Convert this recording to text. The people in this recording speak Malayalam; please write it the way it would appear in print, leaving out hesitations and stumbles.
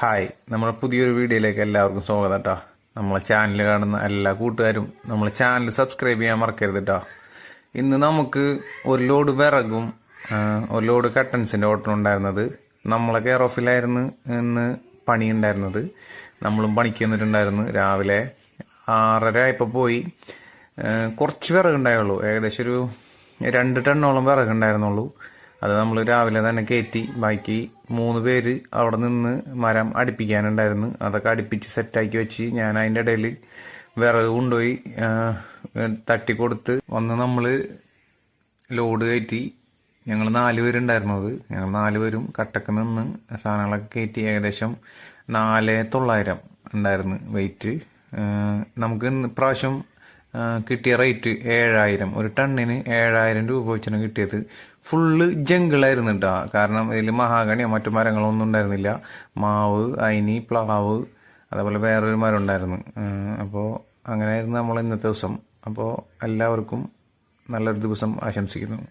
ഹായ്, നമ്മുടെ പുതിയൊരു വീഡിയോയിലേക്ക് എല്ലാവർക്കും സ്വാഗതം കേട്ടോ. നമ്മളെ ചാനൽ കാണുന്ന എല്ലാ കൂട്ടുകാരും നമ്മളെ ചാനൽ സബ്സ്ക്രൈബ് ചെയ്യാൻ മറക്കരുത് കേട്ടോ. ഇന്ന് നമുക്ക് ഒരു ലോഡ് വിറകും ഒരു ലോഡ് കട്ടൻസിൻ്റെ ഓർഡർ ഉണ്ടായിരുന്നത്. നമ്മളെ കെയർ ഓഫിലായിരുന്നു ഇന്ന് പണി ഉണ്ടായിരുന്നത്. നമ്മളും പണിക്ക് വന്നിട്ടുണ്ടായിരുന്നു. രാവിലെ 6:30 ആയപ്പോൾ പോയി. കുറച്ച് വിറകുണ്ടായുള്ളൂ, ഏകദേശം ഒരു 2 ടണ്ണോളം വിറകുണ്ടായിരുന്നുള്ളൂ. അത് നമ്മൾ രാവിലെ തന്നെ കയറ്റി. ബാക്കി 3 പേര് അവിടെ നിന്ന് മരം അടുപ്പിക്കാനുണ്ടായിരുന്നു. അതൊക്കെ അടുപ്പിച്ച് സെറ്റാക്കി വെച്ച് ഞാൻ അതിൻ്റെ ഇടയിൽ വിറക് കൊണ്ടുപോയി തട്ടിക്കൊടുത്ത് വന്ന് നമ്മൾ ലോഡ് കയറ്റി. ഞങ്ങൾ 4 പേരുണ്ടായിരുന്നത്. ഞങ്ങൾ 4 പേരും കട്ടക്ക് നിന്ന് സാധനങ്ങളൊക്കെ കയറ്റി. ഏകദേശം 4,900 ഉണ്ടായിരുന്നു വെയിറ്റ്. നമുക്ക് ഇപ്രാവശ്യം കിട്ടിയ റേറ്റ് 7,000, ഒരു ടണ്ണിന് 7,000 രൂപ വെച്ചാണ് കിട്ടിയത്. ഫുള്ള് ജംഗിളായിരുന്നു കേട്ടോ. കാരണം ഇതിൽ മഹാഗണിയോ മറ്റു മരങ്ങളൊന്നും ഉണ്ടായിരുന്നില്ല. മാവ്, അയിനി, പ്ലാവ്, അതേപോലെ വേറൊരു മരം ഉണ്ടായിരുന്നു. അപ്പോൾ അങ്ങനെയായിരുന്നു നമ്മൾ ഇന്നത്തെ ദിവസം. അപ്പോൾ എല്ലാവർക്കും നല്ലൊരു ദിവസം ആശംസിക്കുന്നു.